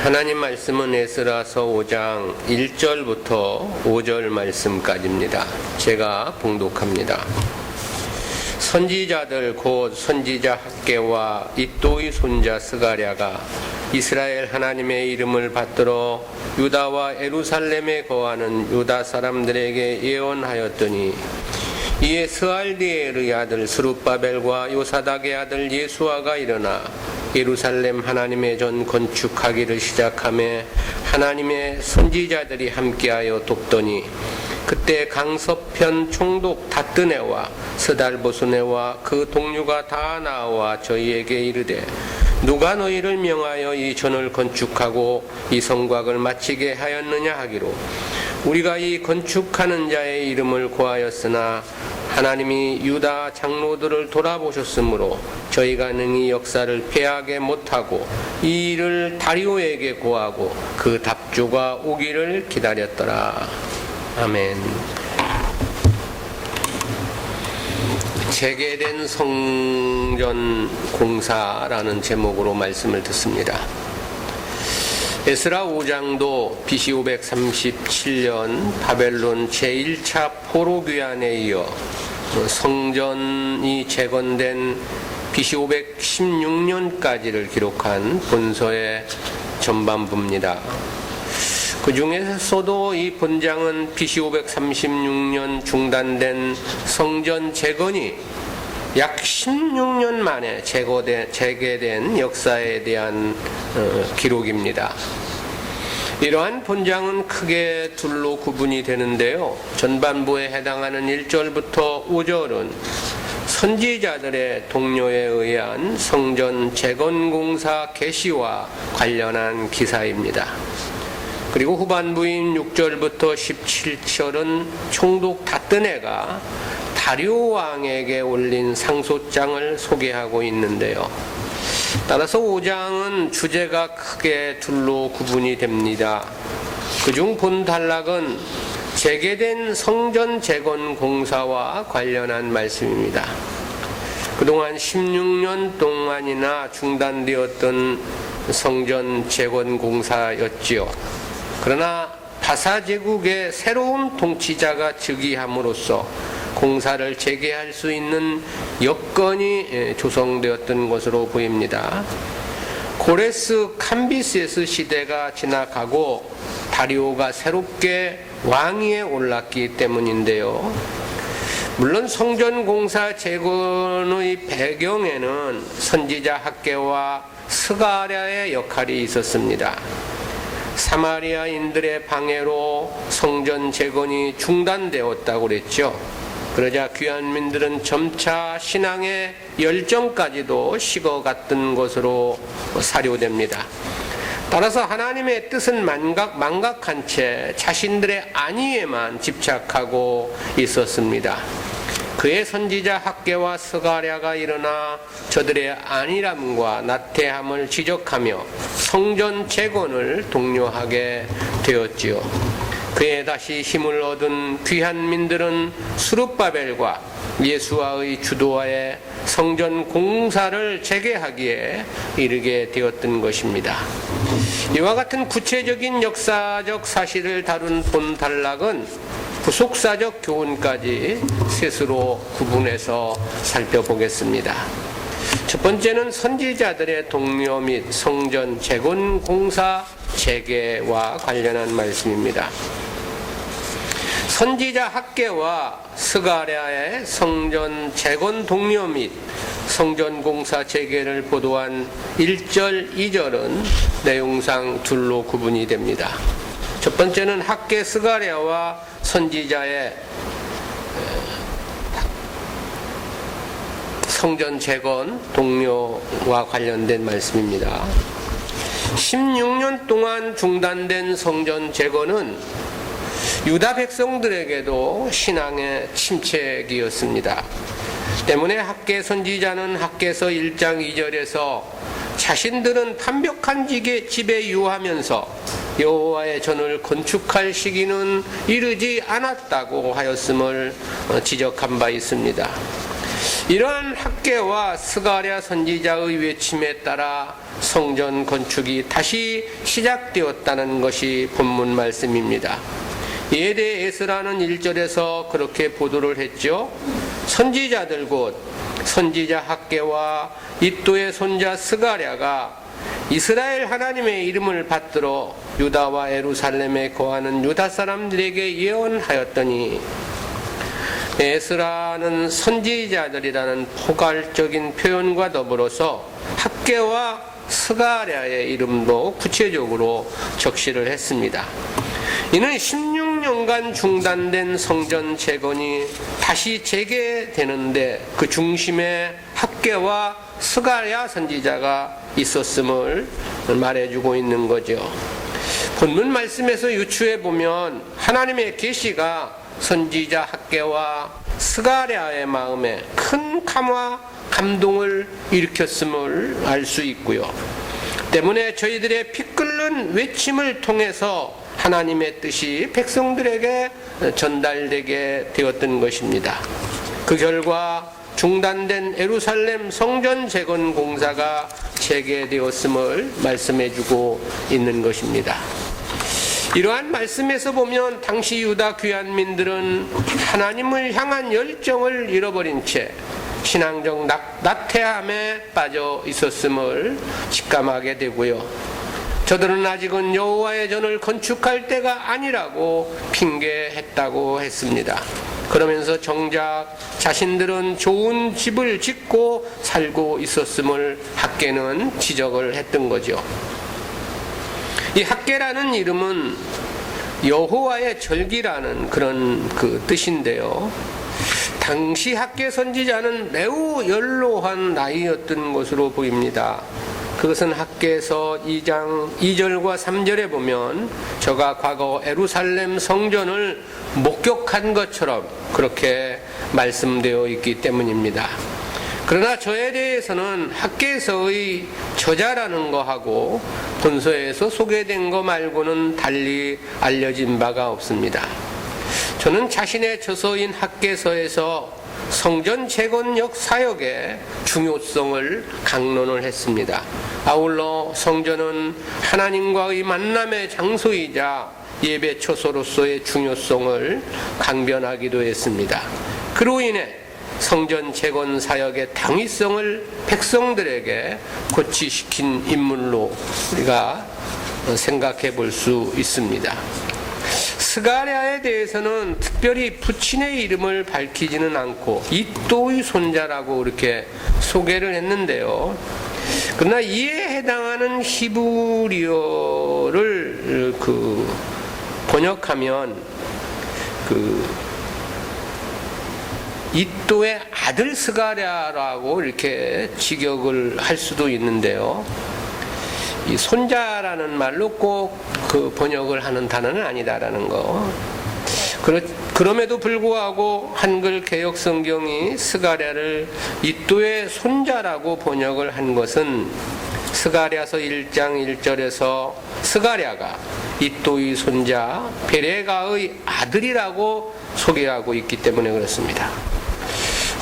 하나님 말씀은 에스라서 5장 1절부터 5절 말씀까지입니다. 제가 봉독합니다. 선지자들 곧 선지자 학개와 잇도의 손자 스가랴가 이스라엘 하나님의 이름을 받들어 유다와 예루살렘에 거하는 유다 사람들에게 예언하였더니, 이에 스알디엘의 아들 스룹바벨과 요사닥의 아들 예수아가 일어나 예루살렘 하나님의 전 건축하기를 시작하며 하나님의 선지자들이 함께하여 돕더니, 그때 강서편 총독 다뜨네와 스달보스네와 그 동료가 다 나와 저희에게 이르되, 누가 너희를 명하여 이 전을 건축하고 이 성곽을 마치게 하였느냐 하기로, 우리가 이 건축하는 자의 이름을 고하였으나 하나님이 유다 장로들을 돌아보셨으므로 저희가 능히 역사를 패하게 못하고 이 일을 다리오에게 고하고 그 답조가 오기를 기다렸더라. 아멘. 재개된 성전 공사라는 제목으로 말씀을 듣습니다. 에스라 5장도 BC 537년 바벨론 제1차 포로귀환에 이어 성전이 재건된 BC 516년까지를 기록한 본서의 전반부입니다. 그 중에서도 이 본장은 BC 536년 중단된 성전 재건이 약 16년 만에 재개된 역사에 대한 기록입니다. 이러한 본장은 크게 둘로 구분이 되는데요. 전반부에 해당하는 1절부터 5절은 선지자들의 동료에 의한 성전 재건공사 개시와 관련한 기사입니다. 그리고 후반부인 6절부터 17절은 총독 다뜨네가 다리오 왕에게 올린 상소장을 소개하고 있는데요. 따라서 5장은 주제가 크게 둘로 구분이 됩니다. 그중 본단락은 재개된 성전 재건 공사와 관련한 말씀입니다. 그동안 16년 동안이나 중단되었던 성전 재건 공사였지요. 그러나 바사 제국의 새로운 통치자가 즉위함으로써 공사를 재개할 수 있는 여건이 조성되었던 것으로 보입니다. 고레스 캄비세스 시대가 지나가고 다리오가 새롭게 왕위에 올랐기 때문인데요. 물론 성전 공사 재건의 배경에는 선지자 학개와 스가랴의 역할이 있었습니다. 사마리아인들의 방해로 성전 재건이 중단되었다고 그랬죠. 그러자 귀환민들은 점차 신앙의 열정까지도 식어갔던 것으로 사료됩니다. 따라서 하나님의 뜻은 망각한 채 자신들의 안위에만 집착하고 있었습니다. 그의 선지자 학개와 스가랴가 일어나 저들의 안일함과 나태함을 지적하며 성전 재건을 독려하게 되었지요. 그에 다시 힘을 얻은 귀한민들은 스룹바벨과 예수아의 주도하에 성전 공사를 재개하기에 이르게 되었던 것입니다. 이와 같은 구체적인 역사적 사실을 다룬 본단락은 부속사적 교훈까지 셋으로 구분해서 살펴보겠습니다. 첫 번째는 선지자들의 동료 및 성전 재건 공사 재개와 관련한 말씀입니다. 선지자 학개와 스가랴의 성전 재건 동료 및 성전 공사 재개를 보도한 1절, 2절은 내용상 둘로 구분이 됩니다. 첫 번째는 학개 스가랴와 선지자의 성전 재건 동료와 관련된 말씀입니다. 16년 동안 중단된 성전 재건은 유다 백성들에게도 신앙의 침체기였습니다. 때문에 학개 선지자는 학개서 1장 2절에서 자신들은 완벽한 집에 유하면서 여호와의 전을 건축할 시기는 이르지 않았다고 하였음을 지적한 바 있습니다. 이러한 학개와 스가랴 선지자의 외침에 따라 성전 건축이 다시 시작되었다는 것이 본문 말씀입니다. 이에 대해 에스라는 1절에서 그렇게 보도를 했죠. 선지자들 곧 선지자 학개와 이또의 손자 스가랴가 이스라엘 하나님의 이름을 받들어 유다와 예루살렘에 거하는 유다 사람들에게 예언하였더니, 에스라는 선지자들이라는 포괄적인 표현과 더불어서 학개와 스가랴의 이름도 구체적으로 적시를 했습니다. 이는 16년간 중단된 성전 재건이 다시 재개되는데 그 중심에 학개와 스가랴 선지자가 있었음을 말해주고 있는 거죠. 본문 말씀에서 유추해 보면 하나님의 계시가 선지자 학개와 스가랴의 마음에 큰 감동을 일으켰음을 알 수 있고요. 때문에 저희들의 피 끓는 외침을 통해서 하나님의 뜻이 백성들에게 전달되게 되었던 것입니다. 그 결과 중단된 예루살렘 성전 재건 공사가 재개되었음을 말씀해주고 있는 것입니다. 이러한 말씀에서 보면 당시 유다 귀환민들은 하나님을 향한 열정을 잃어버린 채 신앙적 나태함에 빠져 있었음을 직감하게 되고요. 저들은 아직은 여호와의 전을 건축할 때가 아니라고 핑계했다고 했습니다. 그러면서 정작 자신들은 좋은 집을 짓고 살고 있었음을 학개는 지적을 했던 거죠. 이 학개라는 이름은 여호와의 절기라는 그런 그 뜻인데요. 당시 학개 선지자는 매우 연로한 나이였던 것으로 보입니다. 그것은 학개서 2장 2절과 3절에 보면 저가 과거 예루살렘 성전을 목격한 것처럼 그렇게 말씀되어 있기 때문입니다. 그러나 저에 대해서는 학개서의 저자라는 거하고 본서에서 소개된 거 말고는 달리 알려진 바가 없습니다. 저는 자신의 저서인 학개서에서 성전 재건역 사역의 중요성을 강론을 했습니다. 아울러 성전은 하나님과의 만남의 장소이자 예배 처소로서의 중요성을 강변하기도 했습니다. 그로 인해 성전 재건 사역의 당위성을 백성들에게 고취시킨 인물로 우리가 생각해 볼 수 있습니다. 스가랴에 대해서는 특별히 부친의 이름을 밝히지는 않고 이또의 손자라고 이렇게 소개를 했는데요. 그러나 이에 해당하는 히브리어를 번역하면 이또의 아들 스가랴라고 이렇게 직역을 할 수도 있는데요. 이 손자라는 말로 꼭 그 번역을 하는 단어는 아니다라는 거. 그럼에도 불구하고 한글 개역 성경이 스가랴를 이또의 손자라고 번역을 한 것은 스가랴서 1장 1절에서 스가랴가 이또의 손자 베레가의 아들이라고 소개하고 있기 때문에 그렇습니다.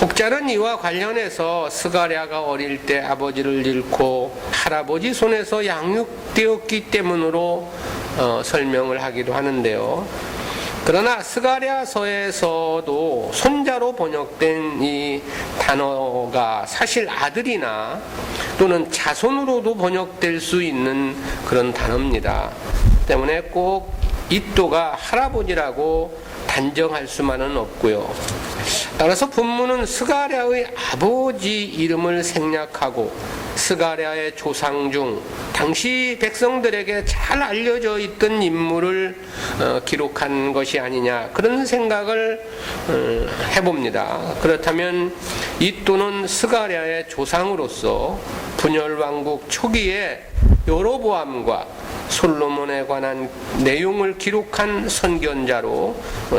혹자는 이와 관련해서 스가랴가 어릴 때 아버지를 잃고 할아버지 손에서 양육되었기 때문으로 설명을 하기도 하는데요. 그러나 스가랴서에서도 손자로 번역된 이 단어가 사실 아들이나 또는 자손으로도 번역될 수 있는 그런 단어입니다. 때문에 꼭 이또가 할아버지라고 단정할 수만은 없고요. 따라서 본문은 스가랴의 아버지 이름을 생략하고 스가랴의 조상 중 당시 백성들에게 잘 알려져 있던 인물을 기록한 것이 아니냐, 그런 생각을 해봅니다. 그렇다면 이또는 스가랴의 조상으로서 분열 왕국 초기에 여로보암과 솔로몬에 관한 내용을 기록한 선견자로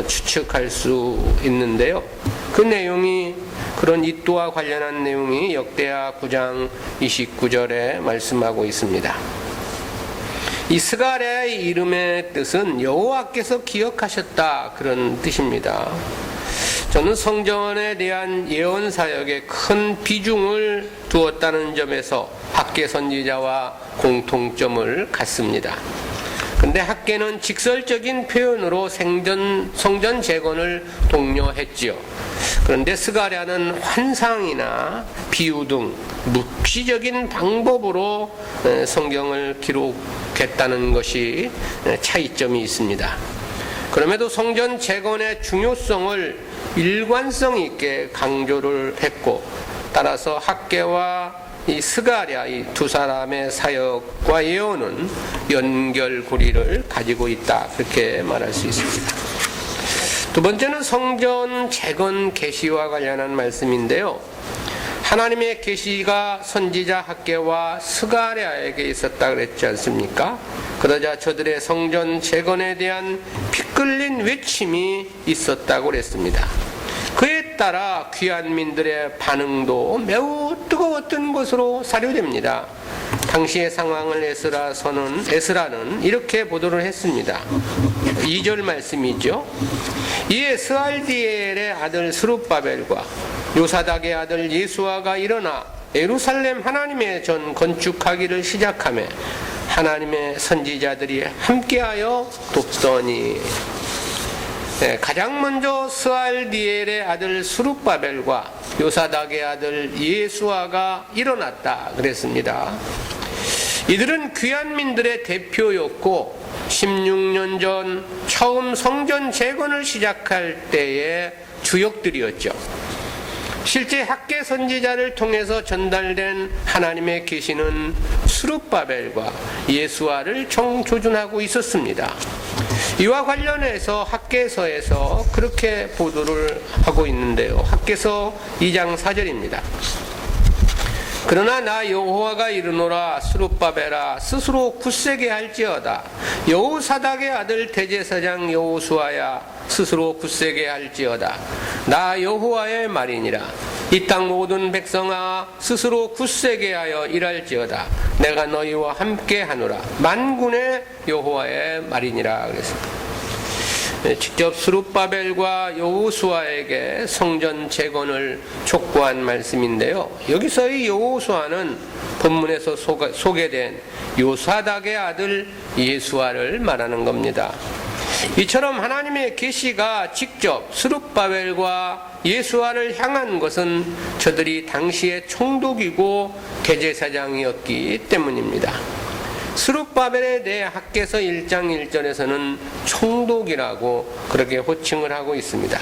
추측할 수 있는데요. 그 내용이, 그런 이또와 관련한 내용이 역대하 9장 29절에 말씀하고 있습니다. 이 스가랴의 이름의 뜻은 여호와께서 기억하셨다, 그런 뜻입니다. 저는 성전에 대한 예언 사역에 큰 비중을 두었다는 점에서 학계 선지자와 공통점을 갖습니다. 그런데 학계는 직설적인 표현으로 성전 재건을 독려했지요. 그런데 스가랴는 환상이나 비유 등 묵시적인 방법으로 성경을 기록했다는 것이 차이점이 있습니다. 그럼에도 성전 재건의 중요성을 일관성 있게 강조를 했고, 따라서 학계와 이 스가랴 이 두 사람의 사역과 예언은 연결고리를 가지고 있다, 그렇게 말할 수 있습니다. 두 번째는 성전 재건 계시와 관련한 말씀인데요. 하나님의 계시가 선지자 학계와 스가랴에게 있었다 그랬지 않습니까? 그러자 저들의 성전 재건에 대한 피끌린 외침이 있었다고 그랬습니다. 그에 따라 귀한민들의 반응도 매우 뜨거웠던 것으로 사료됩니다. 당시의 상황을 에스라는 이렇게 보도를 했습니다. 2절 말씀이죠. 이에 스알디엘의 아들 스룹바벨과 요사닥의 아들 예수아가 일어나 예루살렘 하나님의 전 건축하기를 시작하며 하나님의 선지자들이 함께하여 돕더니, 가장 먼저 스알디엘의 아들 스룹바벨과 요사닥의 아들 예수아가 일어났다 그랬습니다. 이들은 귀한민들의 대표였고 16년 전 처음 성전 재건을 시작할 때의 주역들이었죠. 실제 학계 선지자를 통해서 전달된 하나님의 계시는 스룹바벨과 예수아를 조준하고 있었습니다. 이와 관련해서 학계서에서 그렇게 보도를 하고 있는데요. 학계서 2장 4절입니다. 그러나 나 여호와가 이르노라. 스룹바벨아 스스로 굳세게 할지어다. 여호사닥의 아들 대제사장 여호수아야 스스로 굳세게 할지어다. 나 여호와의 말이니라. 이 땅 모든 백성아 스스로 굳세게 하여 일할지어다. 내가 너희와 함께 하노라. 만군의 여호와의 말이니라 그랬습니다. 직접 스룹바벨과 여호수아에게 성전 재건을 촉구한 말씀인데요. 여기서의 여호수아는 본문에서 소개된 요사닥의 아들 예수아를 말하는 겁니다. 이처럼 하나님의 계시가 직접 스룹바벨과 예수아를 향한 것은 저들이 당시의 총독이고 대제사장이었기 때문입니다. 스룹바벨에 대해 학계서 1장 1절에서는 총독이라고 그렇게 호칭을 하고 있습니다.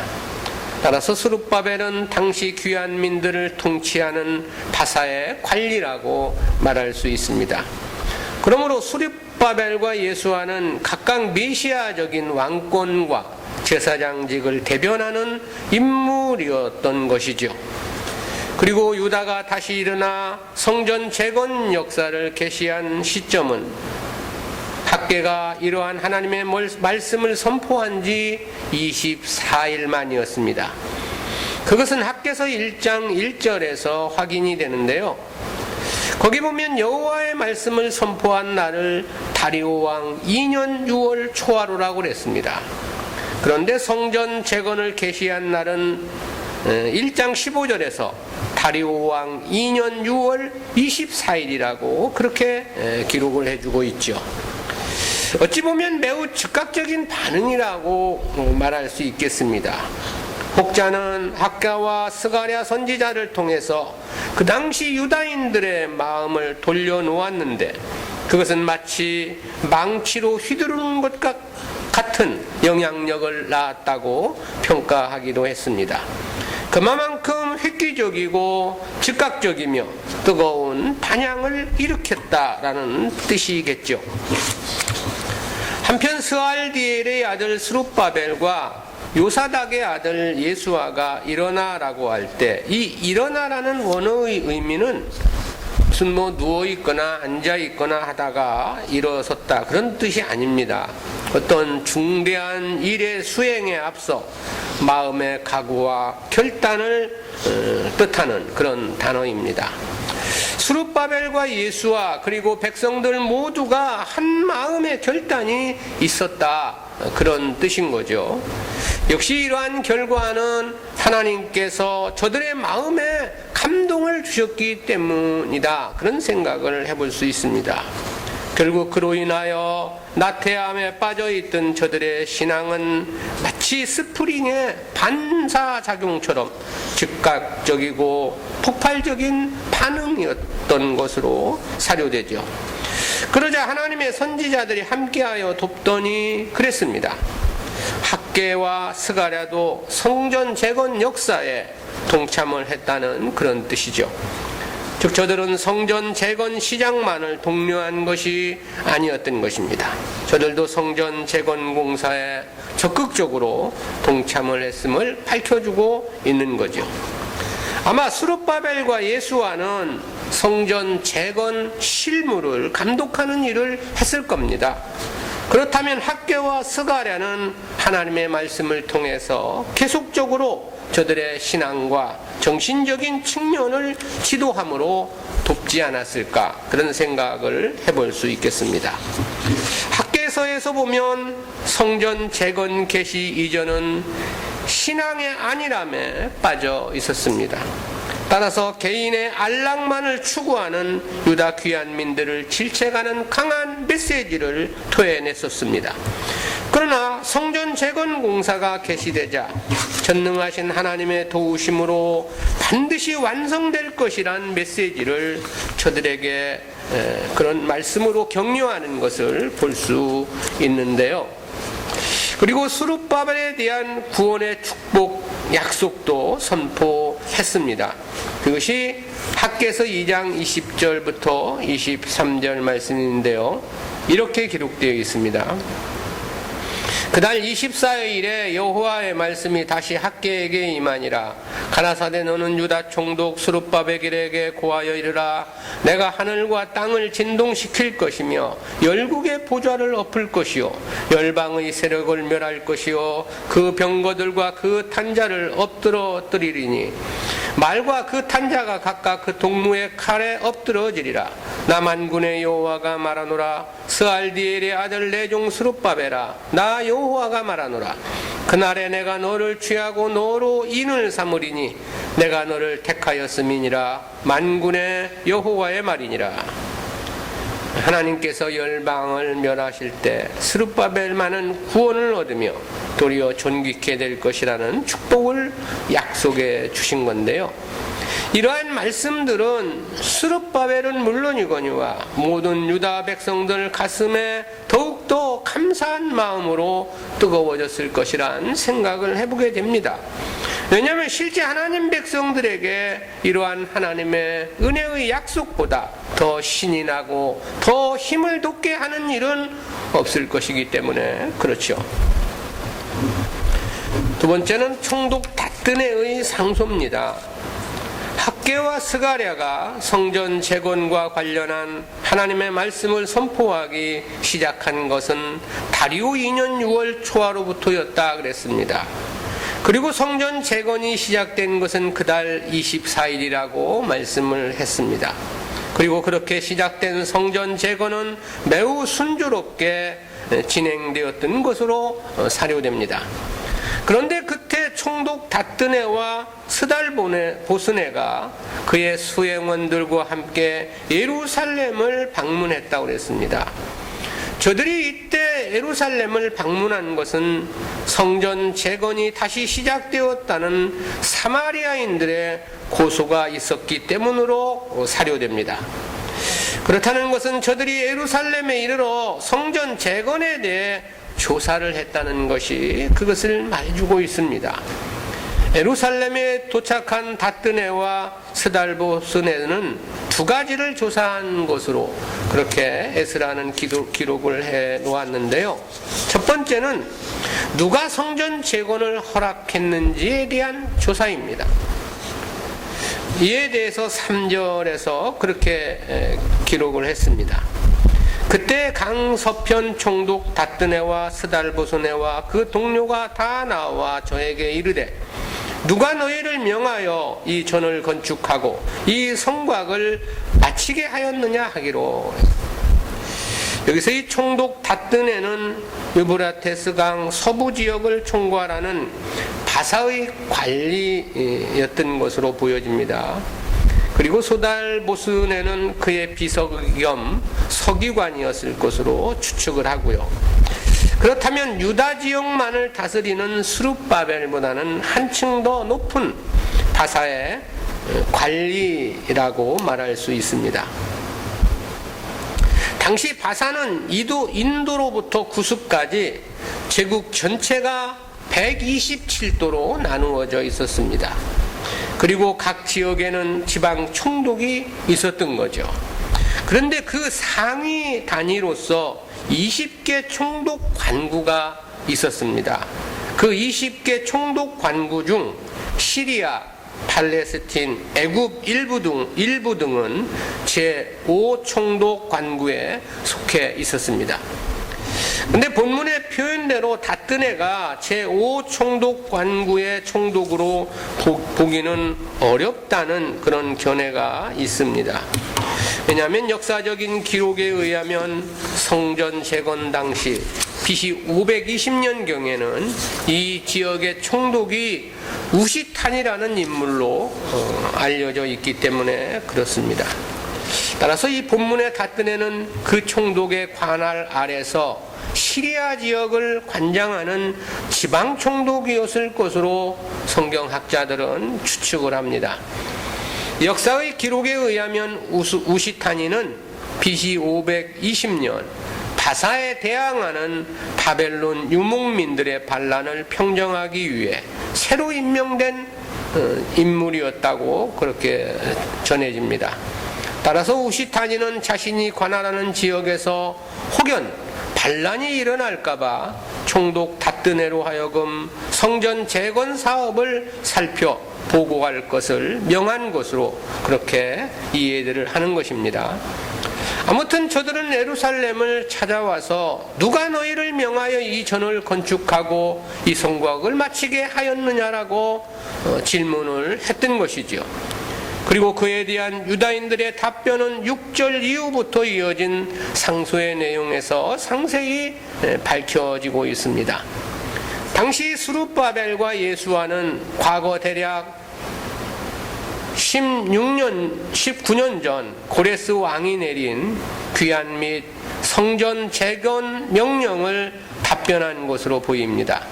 따라서 스룹바벨은 당시 귀한민들을 통치하는 바사의 관리라고 말할 수 있습니다. 그러므로 스룹바벨과 예수아는 각각 메시아적인 왕권과 제사장직을 대변하는 인물이었던 것이죠. 그리고 유다가 다시 일어나 성전 재건 역사를 계시한 시점은 학계가 이러한 하나님의 말씀을 선포한 지 24일 만이었습니다. 그것은 학계서 1장 1절에서 확인이 되는데요. 거기 보면 여호와의 말씀을 선포한 날을 다리오 왕 2년 6월 초하루라고 그랬습니다. 그런데 성전 재건을 계시한 날은 1장 15절에서 다리오 왕 2년 6월 24일이라고 그렇게 기록을 해주고 있죠. 어찌 보면 매우 즉각적인 반응이라고 말할 수 있겠습니다. 혹자는 학가와 스가랴 선지자를 통해서 그 당시 유다인들의 마음을 돌려놓았는데 그것은 마치 망치로 휘두르는 것 같은 영향력을 낳았다고 평가하기도 했습니다. 그만큼 획기적이고 즉각적이며 뜨거운 반향을 일으켰다라는 뜻이겠죠. 한편 스알디엘의 아들 스룹바벨과 요사닥의 아들 예수아가 일어나라고 할 때 이 일어나라는 원어의 의미는 무슨 누워있거나 앉아있거나 하다가 일어섰다 그런 뜻이 아닙니다. 어떤 중대한 일의 수행에 앞서 마음의 각오와 결단을 뜻하는 그런 단어입니다. 스룹바벨과 예수아 그리고 백성들 모두가 한 마음의 결단이 있었다 그런 뜻인 거죠. 역시 이러한 결과는 하나님께서 저들의 마음에 감동을 주셨기 때문이다. 그런 생각을 해볼 수 있습니다. 결국 그로 인하여 나태함에 빠져있던 저들의 신앙은 마치 스프링의 반사작용처럼 즉각적이고 폭발적인 반응이었던 것으로 사료되죠. 그러자 하나님의 선지자들이 함께하여 돕더니 그랬습니다. 학개와 스가랴도 성전 재건 역사에 동참을 했다는 그런 뜻이죠. 즉 저들은 성전 재건 시작만을 독려한 것이 아니었던 것입니다. 저들도 성전 재건 공사에 적극적으로 동참을 했음을 밝혀주고 있는 거죠. 아마 스룹바벨과 예수아는 성전 재건 실무를 감독하는 일을 했을 겁니다. 그렇다면 학개와 스가랴는 하나님의 말씀을 통해서 계속적으로 저들의 신앙과 정신적인 측면을 지도함으로 돕지 않았을까, 그런 생각을 해볼 수 있겠습니다. 학개서에서 보면 성전 재건 개시 이전은 신앙의 안일함에 빠져 있었습니다. 따라서 개인의 안락만을 추구하는 유다 귀환민들을 질책하는 강한 메시지를 토해냈었습니다. 그러나 성전 재건 공사가 개시되자 전능하신 하나님의 도우심으로 반드시 완성될 것이란 메시지를 저들에게 그런 말씀으로 격려하는 것을 볼 수 있는데요. 그리고 스룹바벨에 대한 구원의 축복 약속도 선포했습니다. 그것이 학개서 2장 20절부터 23절 말씀인데요. 이렇게 기록되어 있습니다. 그날 24일에 여호와의 말씀이 다시 학개에게 임하니라. 가라사대 너는 유다 총독 스룹바벨에게 고하여 이르라. 내가 하늘과 땅을 진동시킬 것이며 열국의 보좌를 엎을 것이요 열방의 세력을 멸할 것이요 그 병거들과 그 탄자를 엎드러뜨리리니 말과 그 탄자가 각각 그 동무의 칼에 엎드러지리라. 나 만군의 여호와가 말하노라. 스알디엘의 아들 내 종 스룹바벨아, 나 여호와가 말하노라. 그날에 내가 너를 취하고 너로 인을 삼으리니 내가 너를 택하였음이니라. 만군의 여호와의 말이니라. 하나님께서 열방을 멸하실 때 스룹바벨만은 구원을 얻으며 도리어 존귀케 될 것이라는 축복을 약속해 주신 건데요. 이러한 말씀들은 스룹바벨은 물론이거니와 모든 유다 백성들 가슴에 더욱더 감사한 마음으로 뜨거워졌을 것이란 생각을 해보게 됩니다. 왜냐하면 실제 하나님 백성들에게 이러한 하나님의 은혜의 약속보다 더 신이 나고 더 힘을 돋게 하는 일은 없을 것이기 때문에 그렇죠. 두 번째는 총독 다뜨네의 상소입니다. 학개와 스가랴가 성전 재건과 관련한 하나님의 말씀을 선포하기 시작한 것은 다리오 2년 6월 초하로부터였다 그랬습니다. 그리고 성전 재건이 시작된 것은 그달 24일이라고 말씀을 했습니다. 그리고 그렇게 시작된 성전 재건은 매우 순조롭게 진행되었던 것으로 사료됩니다. 그런데 그때 총독 다뜨네와 스달보스네가 그의 수행원들과 함께 예루살렘을 방문했다고 그랬습니다. 저들이 이때 예루살렘을 방문한 것은 성전 재건이 다시 시작되었다는 사마리아인들의 고소가 있었기 때문으로 사료됩니다. 그렇다는 것은 저들이 예루살렘에 이르러 성전 재건에 대해 조사를 했다는 것이 그것을 말해주고 있습니다. 예루살렘에 도착한 다뜨네와 스달보스네는 두 가지를 조사한 것으로 그렇게 에스라는 기록을 해 놓았는데요. 첫 번째는 누가 성전 재건을 허락했는지에 대한 조사입니다. 이에 대해서 3절에서 그렇게 기록을 했습니다. 그때 강서편 총독 다뜨네와 스달보스네와 그 동료가 다 나와 저에게 이르되 누가 너희를 명하여 이 전을 건축하고 이 성곽을 마치게 하였느냐 하기로. 여기서 이 총독 다뜨네는 유브라테스강 서부 지역을 총괄하는 바사의 관리였던 것으로 보여집니다. 그리고 소달보스네는 그의 비서 겸 서기관이었을 것으로 추측을 하고요. 그렇다면 유다 지역만을 다스리는 스룹바벨보다는 한층 더 높은 바사의 관리라고 말할 수 있습니다. 당시 바사는 인도로부터 구스까지 제국 전체가 127도로 나누어져 있었습니다. 그리고 각 지역에는 지방 총독이 있었던 거죠. 그런데 그 상위 단위로서 20개 총독 관구가 있었습니다. 그 20개 총독 관구 중 시리아, 팔레스틴, 애굽 일부 등은 제5총독 관구에 속해 있었습니다. 근데 본문의 표현대로 다뜨네가 제5총독 관구의 총독으로 보기는 어렵다는 그런 견해가 있습니다. 왜냐하면 역사적인 기록에 의하면 성전 재건 당시 BC 520년경에는 이 지역의 총독이 우시탄이라는 인물로 알려져 있기 때문에 그렇습니다. 따라서 이 본문의 다뜨네는 그 총독의 관할 아래서 시리아 지역을 관장하는 지방 총독이었을 것으로 성경학자들은 추측을 합니다. 역사의 기록에 의하면 우시타니는 BC 520년 바사에 대항하는 바벨론 유목민들의 반란을 평정하기 위해 새로 임명된 인물이었다고 그렇게 전해집니다. 따라서 우시타니는 자신이 관할하는 지역에서 혹연 반란이 일어날까봐 총독 다뜨네로 하여금 성전 재건 사업을 살펴 보고할 것을 명한 것으로 그렇게 이해를 하는 것입니다. 아무튼 저들은 예루살렘을 찾아와서 누가 너희를 명하여 이 전을 건축하고 이 성곽을 마치게 하였느냐라고 질문을 했던 것이지요. 그리고 그에 대한 유다인들의 답변은 6절 이후부터 이어진 상소의 내용에서 상세히 밝혀지고 있습니다. 당시 스룹바벨과 예수아는 과거 대략 19년 전 고레스 왕이 내린 귀환 및 성전 재건 명령을 답변한 것으로 보입니다.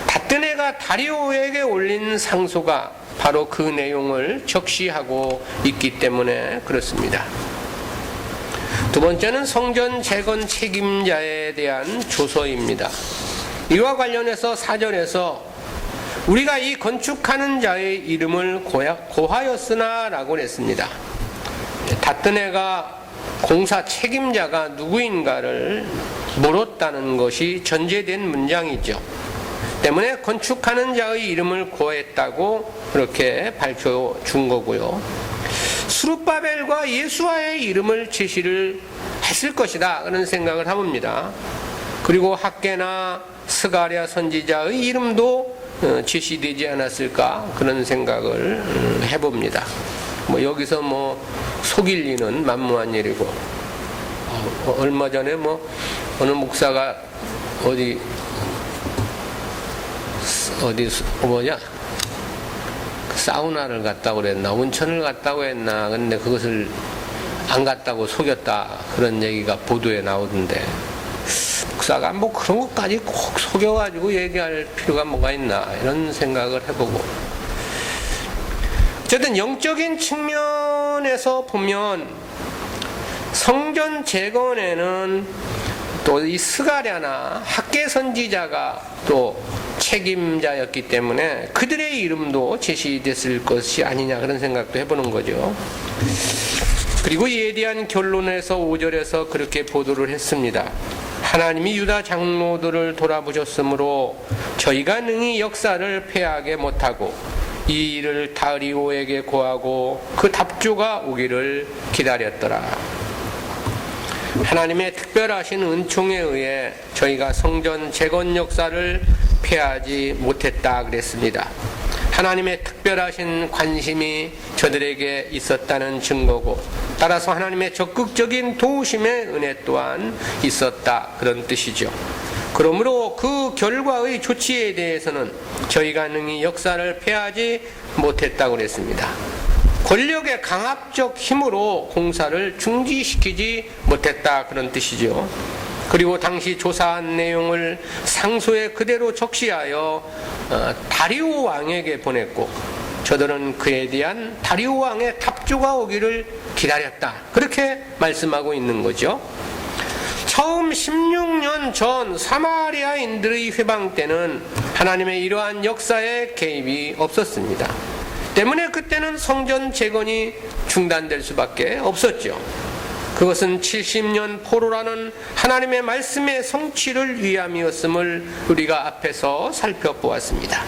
다뜨네가 다리오에게 올린 상소가 바로 그 내용을 적시하고 있기 때문에 그렇습니다. 두 번째는 성전 재건 책임자에 대한 조서입니다. 이와 관련해서 4절에서 우리가 이 건축하는 자의 이름을 고하였으나 라고 했습니다. 다뜨네가 공사 책임자가 누구인가를 물었다는 것이 전제된 문장이죠. 때문에 건축하는 자의 이름을 고했다고 그렇게 밝혀준 거고요. 스룹바벨과 예수아의 이름을 제시를 했을 것이다 그런 생각을 해봅니다. 그리고 학개나 스가랴 선지자의 이름도 제시되지 않았을까 그런 생각을 해봅니다. 여기서 속일 리는 만무한 일이고, 얼마 전에 어느 목사가 어디 사우나를 갔다고 그랬나 온천을 갔다고 했나, 근데 그것을 안 갔다고 속였다 그런 얘기가 보도에 나오던데, 목사가 그런 것까지 꼭 속여가지고 얘기할 필요가 뭐가 있나 이런 생각을 해보고, 어쨌든 영적인 측면에서 보면 성전 재건에는 또 이 스가랴나 학개 선지자가 또 책임자였기 때문에 그들의 이름도 제시됐을 것이 아니냐 그런 생각도 해보는 거죠. 그리고 이에 대한 결론에서 5절에서 그렇게 보도를 했습니다. 하나님이 유다 장로들을 돌아보셨으므로 저희가 능히 역사를 패하게 못하고 이 일을 다리오에게 고하고 그 답조가 오기를 기다렸더라. 하나님의 특별하신 은총에 의해 저희가 성전 재건 역사를 패하지 못했다 그랬습니다. 하나님의 특별하신 관심이 저들에게 있었다는 증거고, 따라서 하나님의 적극적인 도우심의 은혜 또한 있었다, 그런 뜻이죠. 그러므로 그 결과의 조치에 대해서는 저희가 능히 역사를 폐하지 못했다고 그랬습니다. 권력의 강압적 힘으로 공사를 중지시키지 못했다, 그런 뜻이죠. 그리고 당시 조사한 내용을 상소에 그대로 적시하여 다리오 왕에게 보냈고, 저들은 그에 대한 다리오 왕의 답조가 오기를 기다렸다, 그렇게 말씀하고 있는 거죠. 처음 16년 전 사마리아인들의 회방 때는 하나님의 이러한 역사에 개입이 없었습니다. 때문에 그때는 성전 재건이 중단될 수밖에 없었죠. 그것은 70년 포로라는 하나님의 말씀의 성취를 위함이었음을 우리가 앞에서 살펴보았습니다.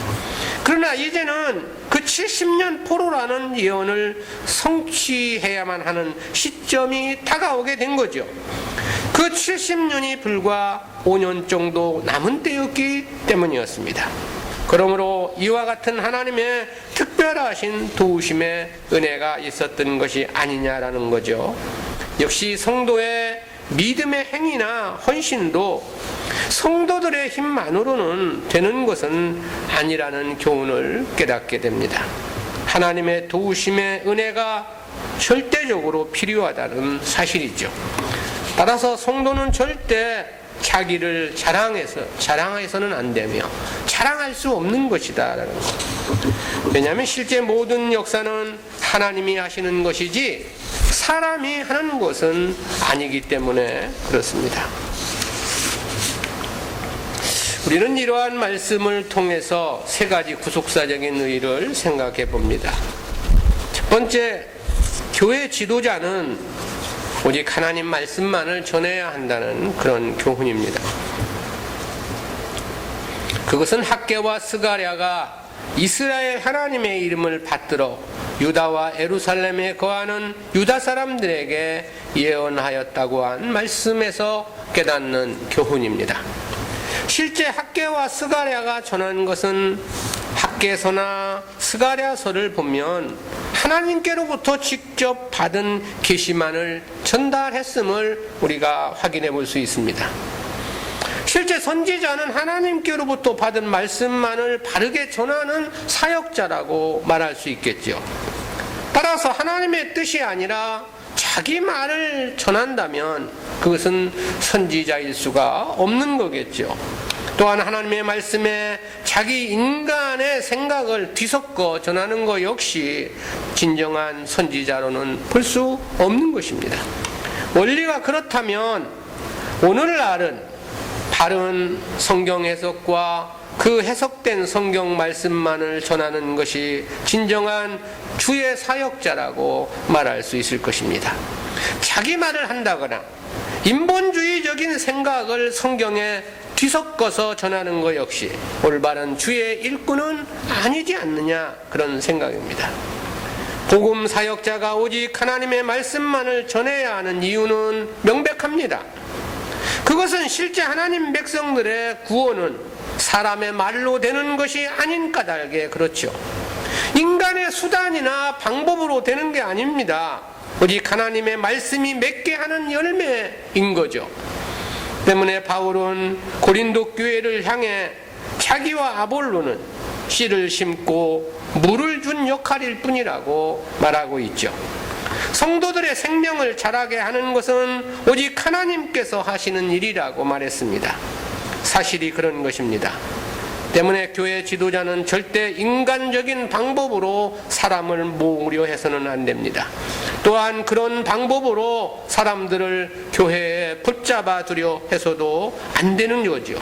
그러나 이제는 그 70년 포로라는 예언을 성취해야만 하는 시점이 다가오게 된 거죠. 그 70년이 불과 5년 정도 남은 때였기 때문이었습니다. 그러므로 이와 같은 하나님의 특별하신 도우심의 은혜가 있었던 것이 아니냐라는 거죠. 역시 성도의 믿음의 행위나 헌신도 성도들의 힘만으로는 되는 것은 아니라는 교훈을 깨닫게 됩니다. 하나님의 도우심의 은혜가 절대적으로 필요하다는 사실이죠. 따라서 성도는 절대 자기를 자랑해서는 안 되며 자랑할 수 없는 것이다 라는 것. 왜냐하면 실제 모든 역사는 하나님이 하시는 것이지 사람이 하는 것은 아니기 때문에 그렇습니다. 우리는 이러한 말씀을 통해서 세 가지 구속사적인 의의를 생각해 봅니다. 첫 번째, 교회 지도자는 오직 하나님 말씀만을 전해야 한다는 그런 교훈입니다. 그것은 학개와 스가랴가 이스라엘 하나님의 이름을 받들어 유다와 예루살렘에 거하는 유다 사람들에게 예언하였다고 한 말씀에서 깨닫는 교훈입니다. 실제 학개와 스가랴가 전한 것은 학개서나 스가랴서를 보면 하나님께로부터 직접 받은 계시만을 전달했음을 우리가 확인해 볼 수 있습니다. 실제 선지자는 하나님께로부터 받은 말씀만을 바르게 전하는 사역자라고 말할 수 있겠죠. 따라서 하나님의 뜻이 아니라 자기 말을 전한다면 그것은 선지자일 수가 없는 거겠죠. 또한 하나님의 말씀에 자기 인간의 생각을 뒤섞어 전하는 것 역시 진정한 선지자로는 볼 수 없는 것입니다. 원리가 그렇다면 오늘날은 바른 성경 해석과 그 해석된 성경 말씀만을 전하는 것이 진정한 주의 사역자라고 말할 수 있을 것입니다. 자기 말을 한다거나 인본주의적인 생각을 성경에 뒤섞어서 전하는 것 역시 올바른 주의 일꾼은 아니지 않느냐, 그런 생각입니다. 복음 사역자가 오직 하나님의 말씀만을 전해야 하는 이유는 명백합니다. 그것은 실제 하나님 백성들의 구원은 사람의 말로 되는 것이 아닌 까닭에 그렇죠. 인간의 수단이나 방법으로 되는 게 아닙니다. 오직 하나님의 말씀이 맺게 하는 열매인 거죠. 때문에 바울은 고린도 교회를 향해 자기와 아볼로는 씨를 심고 물을 준 역할일 뿐이라고 말하고 있죠. 성도들의 생명을 자라게 하는 것은 오직 하나님께서 하시는 일이라고 말했습니다. 사실이 그런 것입니다. 때문에 교회 지도자는 절대 인간적인 방법으로 사람을 모으려 해서는 안 됩니다. 또한 그런 방법으로 사람들을 교회에 붙잡아 두려 해서도 안 되는 거죠.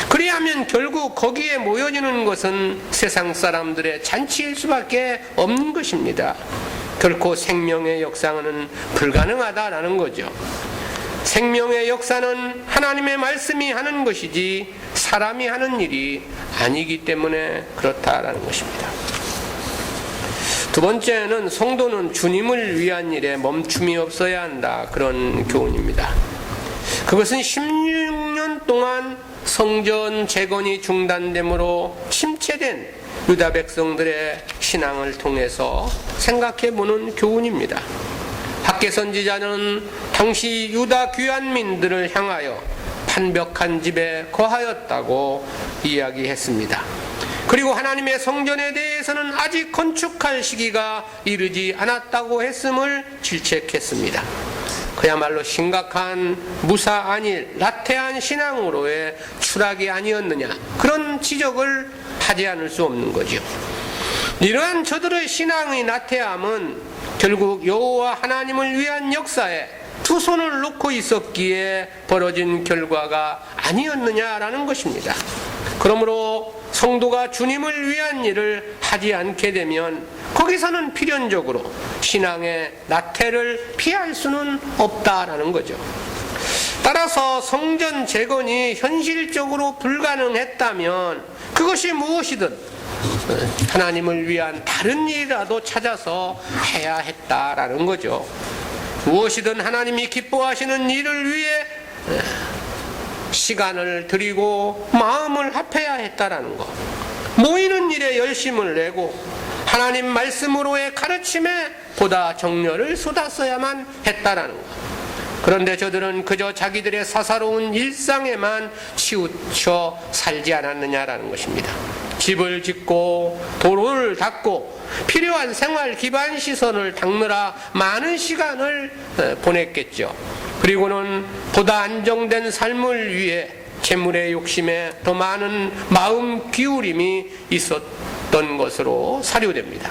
그리하면 결국 거기에 모여지는 것은 세상 사람들의 잔치일 수밖에 없는 것입니다. 결코 생명의 역사는 불가능하다라는 거죠. 생명의 역사는 하나님의 말씀이 하는 것이지 사람이 하는 일이 아니기 때문에 그렇다라는 것입니다. 두 번째는 성도는 주님을 위한 일에 멈춤이 없어야 한다, 그런 교훈입니다. 그것은 16년 동안 성전 재건이 중단됨으로 침체된 유다 백성들의 신앙을 통해서 생각해 보는 교훈입니다. 학개 선지자는 당시 유다 귀환민들을 향하여 판벽한 집에 거하였다고 이야기했습니다. 그리고 하나님의 성전에 대해서는 아직 건축할 시기가 이르지 않았다고 했음을 질책했습니다. 그야말로 심각한 무사안일, 나태한 신앙으로의 추락이 아니었느냐, 그런 지적을 하지 않을 수 없는 거죠. 이러한 저들의 신앙의 나태함은 결국 여호와 하나님을 위한 역사에 두 손을 놓고 있었기에 벌어진 결과가 아니었느냐라는 것입니다. 그러므로 성도가 주님을 위한 일을 하지 않게 되면 거기서는 필연적으로 신앙의 나태를 피할 수는 없다라는 거죠. 따라서 성전 재건이 현실적으로 불가능했다면 그것이 무엇이든 하나님을 위한 다른 일이라도 찾아서 해야 했다라는 거죠. 무엇이든 하나님이 기뻐하시는 일을 위해 시간을 들이고 마음을 합해야 했다라는 것, 모이는 일에 열심을 내고 하나님 말씀으로의 가르침에 보다 정열을 쏟았어야만 했다라는 것. 그런데 저들은 그저 자기들의 사사로운 일상에만 치우쳐 살지 않았느냐라는 것입니다. 집을 짓고 도로를 닦고 필요한 생활 기반 시설을 닦느라 많은 시간을 보냈겠죠. 그리고는 보다 안정된 삶을 위해 재물의 욕심에 더 많은 마음 기울임이 있었던 것으로 사료됩니다.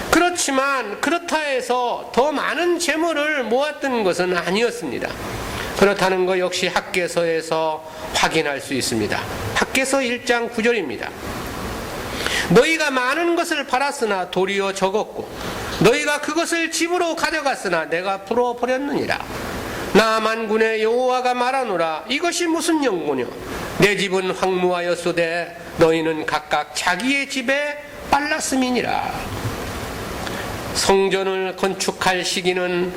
그렇지만 그렇다 해서 더 많은 재물을 모았던 것은 아니었습니다. 그렇다는 것 역시 학개서에서 확인할 수 있습니다. 학개서 1장 9절입니다. 너희가 많은 것을 팔았으나 도리어 적었고 너희가 그것을 집으로 가져갔으나 내가 풀어버렸느니라. 나 만군의 여호와가 말하노라. 이것이 무슨 연고뇨? 내 집은 황무하였소되 너희는 각각 자기의 집에 빨랐음이니라. 성전을 건축할 시기는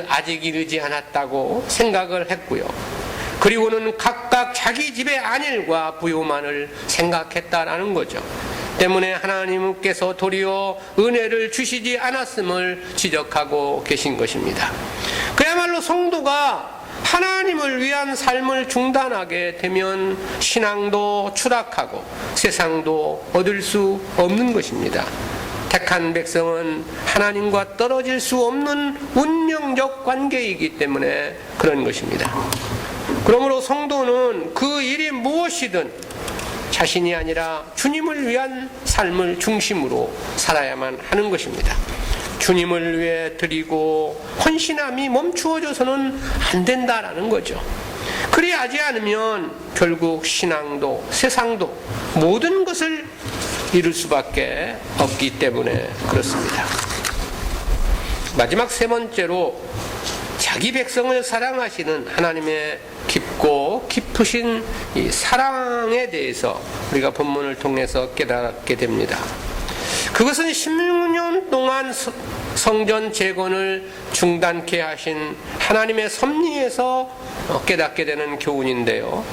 아직 이르지 않았다고 생각을 했고요. 그리고는 각각 자기 집의 안일과 부요만을 생각했다라는 거죠. 때문에 하나님께서 도리어 은혜를 주시지 않았음을 지적하고 계신 것입니다. 그야말로 성도가 하나님을 위한 삶을 중단하게 되면 신앙도 추락하고 세상도 얻을 수 없는 것입니다. 택한 백성은 하나님과 떨어질 수 없는 운명적 관계이기 때문에 그런 것입니다. 그러므로 성도는 그 일이 무엇이든 자신이 아니라 주님을 위한 삶을 중심으로 살아야만 하는 것입니다. 주님을 위해 드리고 헌신함이 멈추어져서는 안 된다라는 거죠. 그리하지 않으면 결국 신앙도 세상도 모든 것을 이룰 수밖에 없기 때문에 그렇습니다. 마지막 세 번째로 자기 백성을 사랑하시는 하나님의 깊고 깊으신 이 사랑에 대해서 우리가 본문을 통해서 깨닫게 됩니다. 그것은 16년 동안 성전 재건을 중단케 하신 하나님의 섭리에서 깨닫게 되는 교훈인데요.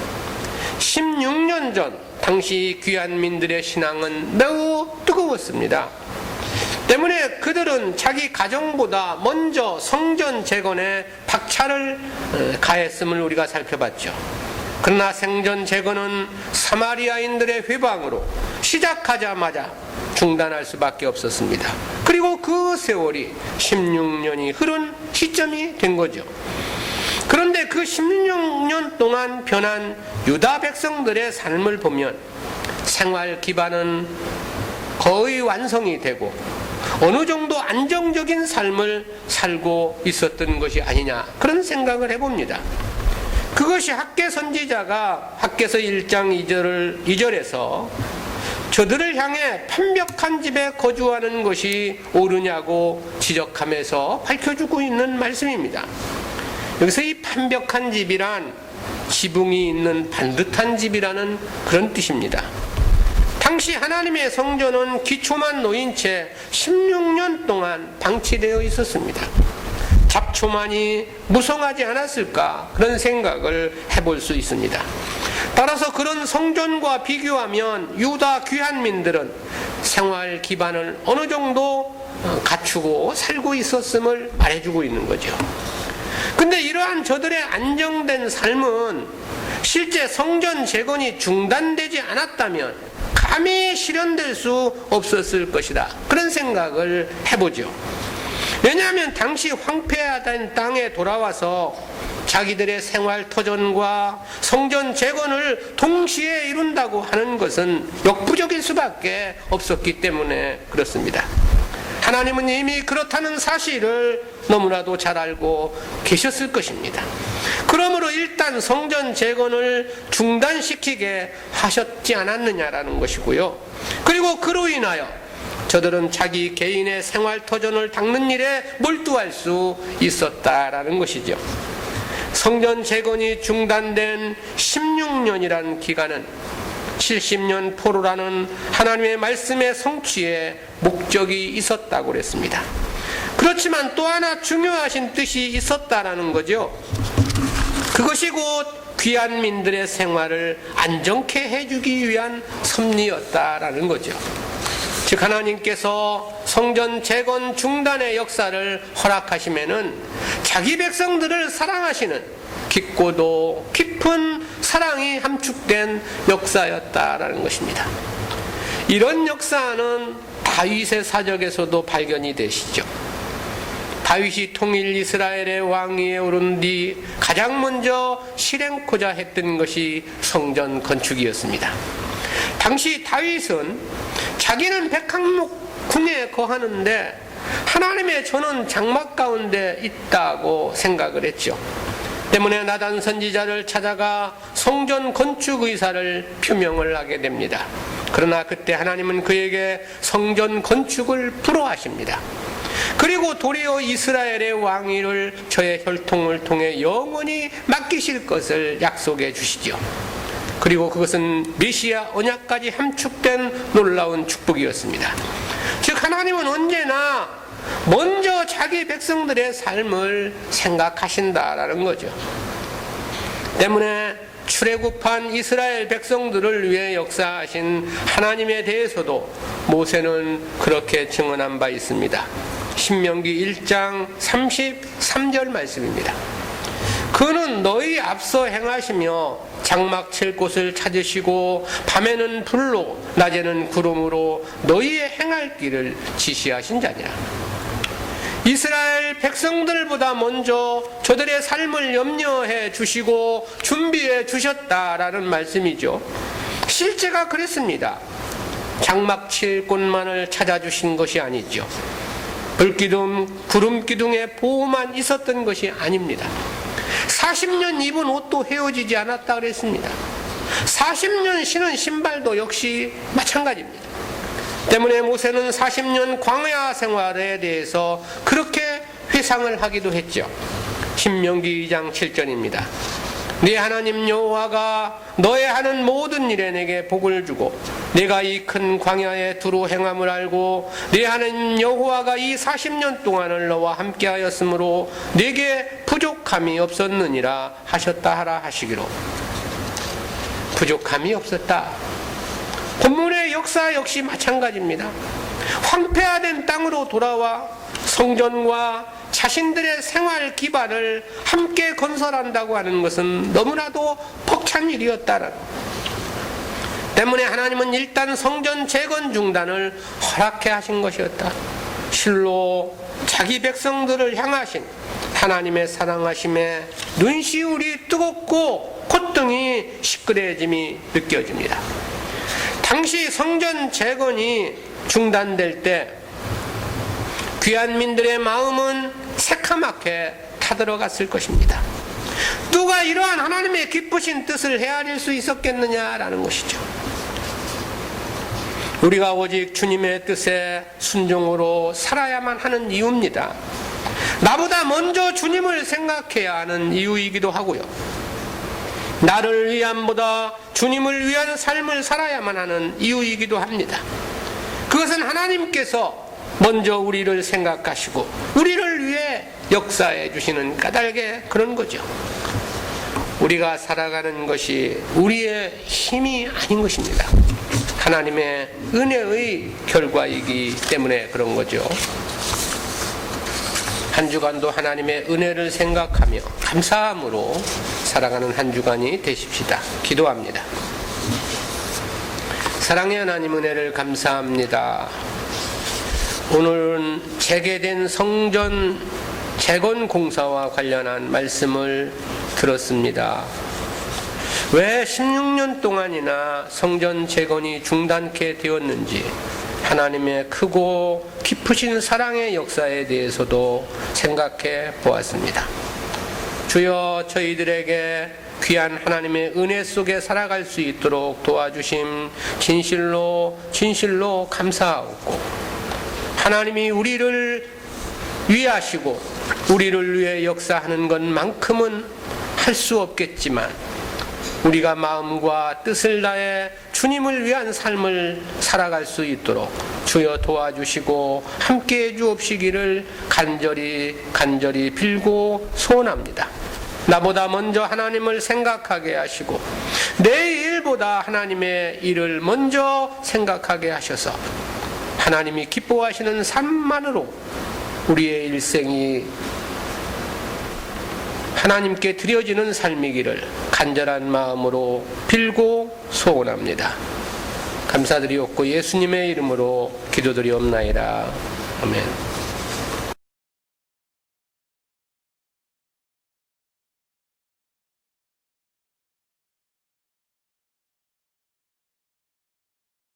16년 전 당시 귀환민들의 신앙은 매우 뜨거웠습니다. 때문에 그들은 자기 가정보다 먼저 성전 재건에 박차를 가했음을 우리가 살펴봤죠. 그러나 성전 재건은 사마리아인들의 회방으로 시작하자마자 중단할 수밖에 없었습니다. 그리고 그 세월이 16년이 흐른 시점이 된 거죠. 그런데 그 16년 동안 변한 유다 백성들의 삶을 보면 생활 기반은 거의 완성이 되고 어느 정도 안정적인 삶을 살고 있었던 것이 아니냐, 그런 생각을 해봅니다. 그것이 학개 선지자가 학개서 1장 2절에서 저들을 향해 판벽한 집에 거주하는 것이 옳으냐고 지적하면서 밝혀주고 있는 말씀입니다. 여기서 이 판벽한 집이란 지붕이 있는 반듯한 집이라는 그런 뜻입니다. 당시 하나님의 성전은 기초만 놓인 채 16년 동안 방치되어 있었습니다. 잡초만이 무성하지 않았을까, 그런 생각을 해볼 수 있습니다. 따라서 그런 성전과 비교하면 유다 귀환민들은 생활 기반을 어느 정도 갖추고 살고 있었음을 말해주고 있는 거죠. 근데 이러한 저들의 안정된 삶은 실제 성전 재건이 중단되지 않았다면 감히 실현될 수 없었을 것이다. 그런 생각을 해보죠. 왜냐하면 당시 황폐화된 땅에 돌아와서 자기들의 생활 터전과 성전 재건을 동시에 이룬다고 하는 것은 역부족일 수밖에 없었기 때문에 그렇습니다. 하나님은 이미 그렇다는 사실을 너무나도 잘 알고 계셨을 것입니다. 그러므로 일단 성전 재건을 중단시키게 하셨지 않았느냐라는 것이고요. 그리고 그로 인하여 저들은 자기 개인의 생활 터전을 닦는 일에 몰두할 수 있었다라는 것이죠. 성전 재건이 중단된 16년이라는 기간은 70년 포로라는 하나님의 말씀의 성취에 목적이 있었다고 그랬습니다. 그렇지만 또 하나 중요하신 뜻이 있었다라는 거죠. 그것이 곧 귀한 민들의 생활을 안정케 해주기 위한 섭리였다라는 거죠. 즉 하나님께서 성전 재건 중단의 역사를 허락하시면은 자기 백성들을 사랑하시는 깊고도 깊은 사랑이 함축된 역사였다라는 것입니다. 이런 역사는 다윗의 사적에서도 발견이 되시죠. 다윗이 통일 이스라엘의 왕위에 오른 뒤 가장 먼저 실행코자 했던 것이 성전 건축이었습니다. 당시 다윗은 자기는 백항목 궁에 거하는데 하나님의 전은 장막 가운데 있다고 생각을 했죠. 때문에 나단 선지자를 찾아가 성전 건축 의사를 표명을 하게 됩니다. 그러나 그때 하나님은 그에게 성전 건축을 불허하십니다. 그리고 도리어 이스라엘의 왕위를 저의 혈통을 통해 영원히 맡기실 것을 약속해 주시죠. 그리고 그것은 메시아 언약까지 함축된 놀라운 축복이었습니다. 즉 하나님은 언제나 먼저 자기 백성들의 삶을 생각하신다라는 거죠. 때문에 출애굽한 이스라엘 백성들을 위해 역사하신 하나님에 대해서도 모세는 그렇게 증언한 바 있습니다. 신명기 1장 33절 말씀입니다. 그는 너희 앞서 행하시며 장막 칠 곳을 찾으시고 밤에는 불로 낮에는 구름으로 너희의 행할 길을 지시하신 자니라. 이스라엘 백성들보다 먼저 저들의 삶을 염려해 주시고 준비해 주셨다라는 말씀이죠. 실제가 그랬습니다. 장막 칠 곳만을 찾아주신 것이 아니죠. 불기둥, 구름기둥의 보호만 있었던 것이 아닙니다. 40년 입은 옷도 헤어지지 않았다 그랬습니다. 40년 신은 신발도 역시 마찬가지입니다. 때문에 모세는 40년 광야 생활에 대해서 그렇게 회상을 하기도 했죠. 신명기 2장 7절입니다. 네 하나님 여호와가 너의 하는 모든 일에 내게 복을 주고 내가 이 큰 광야에 두루 행함을 알고 네 하나님 여호와가 이 40년 동안을 너와 함께 하였으므로 내게 부족함이 없었느니라 하셨다 하라 하시기로. 부족함이 없었다. 본문의 역사 역시 마찬가지입니다. 황폐화된 땅으로 돌아와 성전과 자신들의 생활 기반을 함께 건설한다고 하는 것은 너무나도 벅찬 일이었다라는 때문에 하나님은 일단 성전 재건 중단을 허락해 하신 것이었다. 실로 자기 백성들을 향하신 하나님의 사랑하심에 눈시울이 뜨겁고 콧등이 시끄러짐이 느껴집니다. 당시 성전 재건이 중단될 때 귀한 민들의 마음은 새카맣게 타들어갔을 것입니다. 누가 이러한 하나님의 기쁘신 뜻을 헤아릴 수 있었겠느냐라는 것이죠. 우리가 오직 주님의 뜻에 순종으로 살아야만 하는 이유입니다. 나보다 먼저 주님을 생각해야 하는 이유이기도 하고요. 나를 위함보다 주님을 위한 삶을 살아야만 하는 이유이기도 합니다. 그것은 하나님께서 먼저 우리를 생각하시고 우리를 위해 역사해 주시는 까닭의 그런 거죠. 우리가 살아가는 것이 우리의 힘이 아닌 것입니다. 하나님의 은혜의 결과이기 때문에 그런 거죠. 한 주간도 하나님의 은혜를 생각하며 감사함으로 살아가는 한 주간이 되십시다. 기도합니다. 사랑의 하나님, 은혜를 감사합니다. 오늘은 재개된 성전 재건 공사와 관련한 말씀을 들었습니다. 왜 16년 동안이나 성전 재건이 중단케 되었는지, 하나님의 크고 깊으신 사랑의 역사에 대해서도 생각해 보았습니다. 주여, 저희들에게 귀한 하나님의 은혜 속에 살아갈 수 있도록 도와주심 진실로 감사하고, 하나님이 우리를 위하시고 우리를 위해 역사하는 것만큼은 할 수 없겠지만 우리가 마음과 뜻을 다해 주님을 위한 삶을 살아갈 수 있도록 주여 도와주시고 함께해 주옵시기를 간절히 빌고 소원합니다. 나보다 먼저 하나님을 생각하게 하시고 내 일보다 하나님의 일을 먼저 생각하게 하셔서 하나님이 기뻐하시는 삶만으로 우리의 일생이 하나님께 드려지는 삶이기를 간절한 마음으로 빌고 소원합니다. 감사드리옵고 예수님의 이름으로 기도드리옵나이다. 아멘.